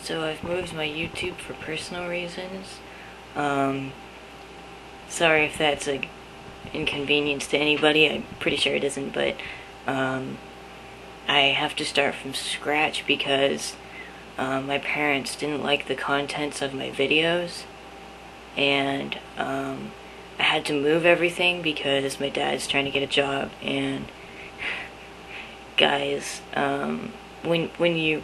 So I've moved my YouTube for personal reasons. Sorry if that's like inconvenience to anybody. I'm pretty sure it isn't, but I have to start from scratch because my parents didn't like the contents of my videos, and I had to move everything because my dad's trying to get a job. And guys, when you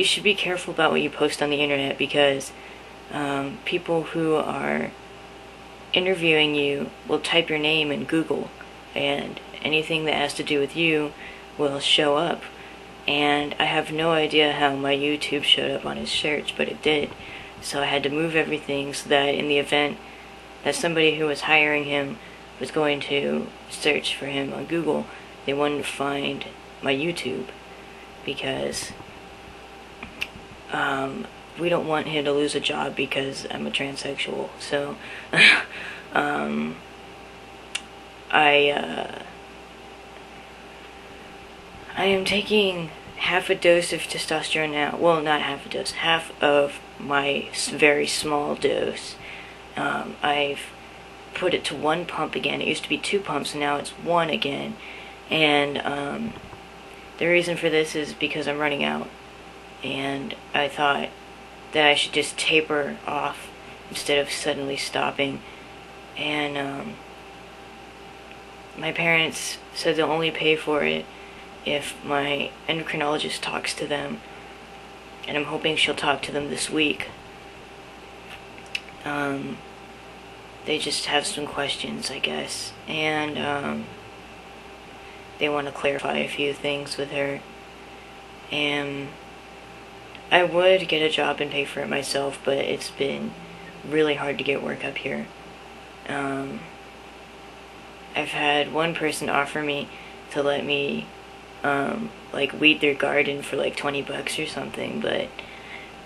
should be careful about what you post on the internet, because people who are interviewing you will type your name in Google, and anything that has to do with you will show up. And I have no idea how my YouTube showed up on his search, but it did. So I had to move everything so that in the event that somebody who was hiring him was going to search for him on Google, they wouldn't find my YouTube, because we don't want him to lose a job because I'm a transsexual. So I am taking half a dose of testosterone now. Well, not half a dose, half of my very small dose. I've put it to 1 pump again. It used to be 2 pumps, and now it's 1 again. And the reason for this is because I'm running out. And I thought that I should just taper off instead of suddenly stopping. And my parents said they'll only pay for it if my endocrinologist talks to them, and I'm hoping she'll talk to them this week. They just have some questions, I guess, and they want to clarify a few things with her. And I would get a job and pay for it myself, but it's been really hard to get work up here. I've had one person offer me to let me like weed their garden for like $20 or something, but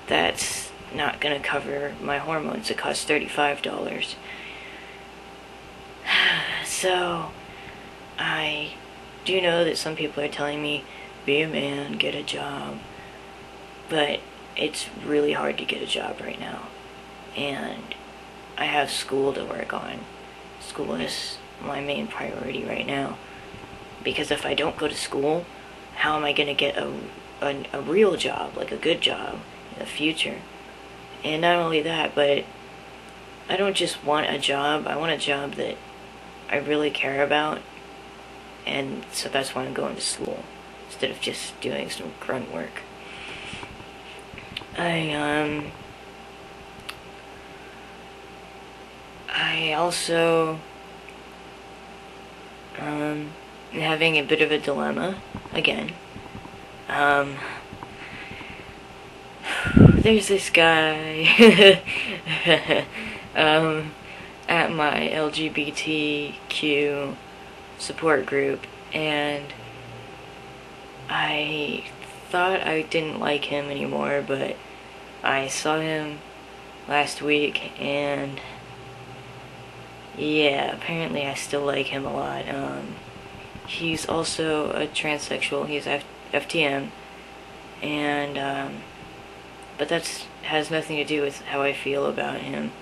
that's not gonna cover my hormones. It costs $35. So I do know that some people are telling me, be a man, get a job, but it's really hard to get a job right now, and I have school to work on. School is my main priority right now, because if I don't go to school, how am I going to get a real job, like a good job in the future? And not only that, but I don't just want a job, I want a job that I really care about, and so that's why I'm going to school, instead of just doing some grunt work. I also having a bit of a dilemma again. There's this guy at my LGBTQ support group, and I thought I didn't like him anymore, but I saw him last week, and yeah, apparently I still like him a lot. He's also a transsexual. He's FTM, and but that has nothing to do with how I feel about him.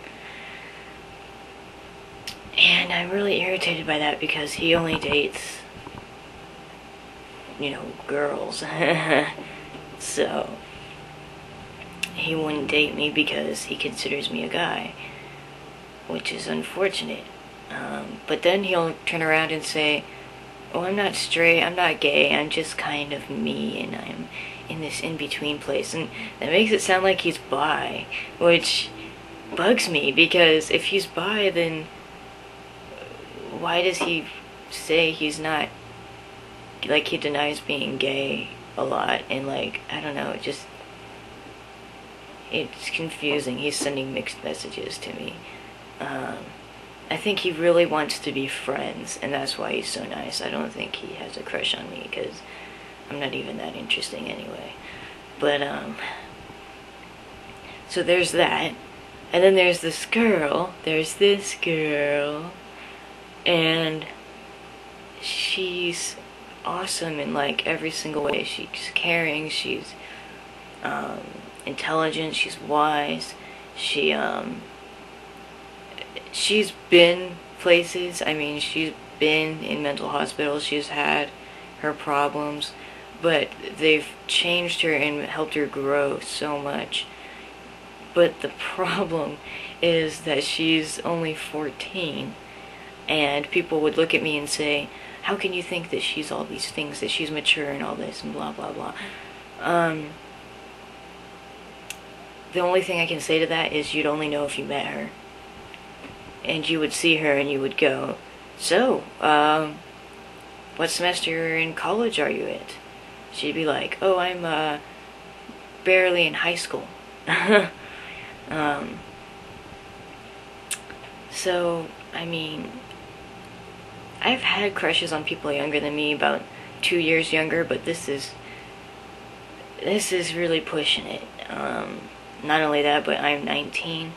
And I'm really irritated by that, because he only dates, you know, girls. So he wouldn't date me because he considers me a guy, which is unfortunate. But then he'll turn around and say, oh, I'm not straight, I'm not gay, I'm just kind of me, and I'm in this in-between place. And that makes it sound like he's bi, which bugs me, because if he's bi, then why does he say he's not, like, he denies being gay a lot, and like, I don't know, it's confusing. He's sending mixed messages to me. I think he really wants to be friends, and that's why he's so nice. I don't think he has a crush on me, because I'm not even that interesting anyway. But, so there's that. And then there's this girl, and she's awesome in like every single way. She's caring, she's intelligent, she's wise, she, she's been places. I mean, she's been in mental hospitals, she's had her problems, but they've changed her and helped her grow so much. But the problem is that she's only 14, and people would look at me and say, how can you think that she's all these things, that she's mature and all this and blah blah blah. The only thing I can say to that is you'd only know if you met her. And you would see her and you would go, so, what semester in college are you at? She'd be like, oh, I'm, barely in high school. So, I mean, I've had crushes on people younger than me, about 2 years younger, but this is really pushing it. Not only that, but I'm 19,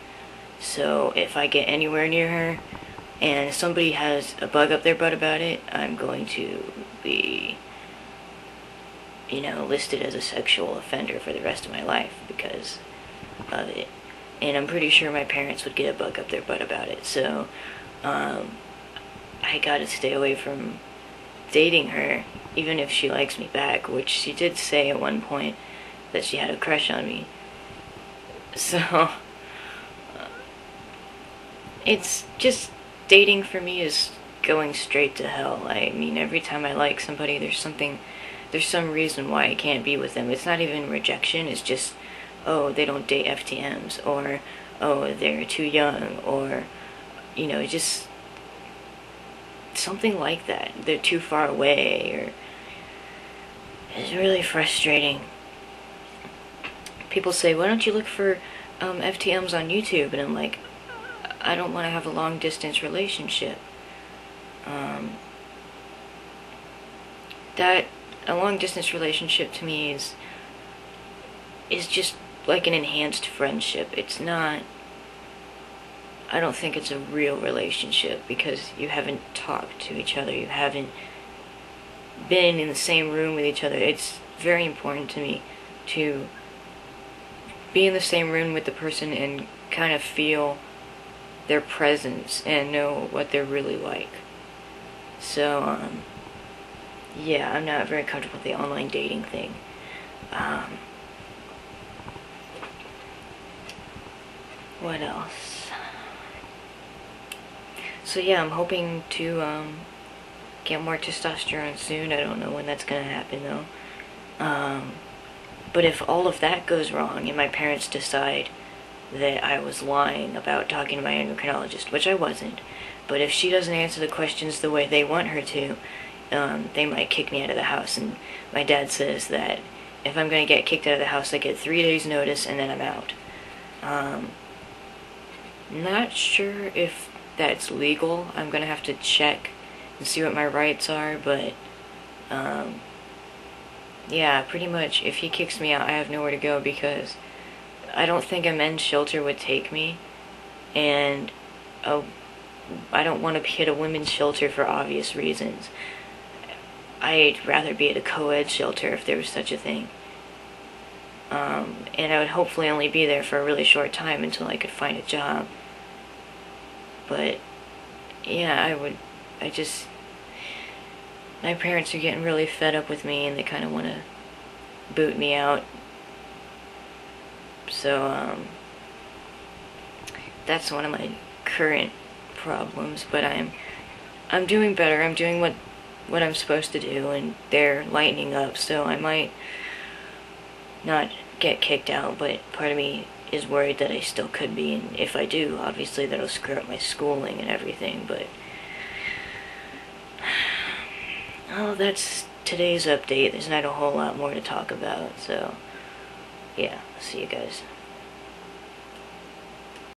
so if I get anywhere near her and somebody has a bug up their butt about it, I'm going to be, listed as a sexual offender for the rest of my life because of it. And I'm pretty sure my parents would get a bug up their butt about it, so I gotta stay away from dating her, even if she likes me back, which she did say at one point that she had a crush on me. So, it's just, dating for me is going straight to hell. I mean, every time I like somebody, there's some reason why I can't be with them. It's not even rejection, it's just, oh, they don't date FTMs, or, oh, they're too young, or, just something like that. They're too far away, or, it's really frustrating. People say, why don't you look for FTMs on YouTube? And I'm like, I don't want to have a long distance relationship. That a long distance relationship to me is just like an enhanced friendship. It's not, I don't think it's a real relationship because you haven't talked to each other, you haven't been in the same room with each other. It's very important to me to be in the same room with the person and kind of feel their presence and know what they're really like. So, yeah, I'm not very comfortable with the online dating thing. What else? So yeah, I'm hoping to get more testosterone soon. I don't know when that's gonna happen though. But if all of that goes wrong and my parents decide that I was lying about talking to my endocrinologist, which I wasn't, but if she doesn't answer the questions the way they want her to, they might kick me out of the house. And my dad says that if I'm going to get kicked out of the house, I get 3 days notice and then I'm out. Not sure if that's legal. I'm going to have to check and see what my rights are, but yeah, pretty much if he kicks me out, I have nowhere to go because I don't think a men's shelter would take me, and I don't want to be at a women's shelter for obvious reasons. I'd rather be at a co-ed shelter if there was such a thing. And I would hopefully only be there for a really short time until I could find a job. But yeah, my parents are getting really fed up with me and they kind of want to boot me out. So, that's one of my current problems, but I'm doing better. I'm doing what I'm supposed to do, and they're lightening up, so I might not get kicked out, but part of me is worried that I still could be, and if I do, obviously that'll screw up my schooling and everything, but oh, that's today's update. There's not a whole lot more to talk about, so yeah, see you guys.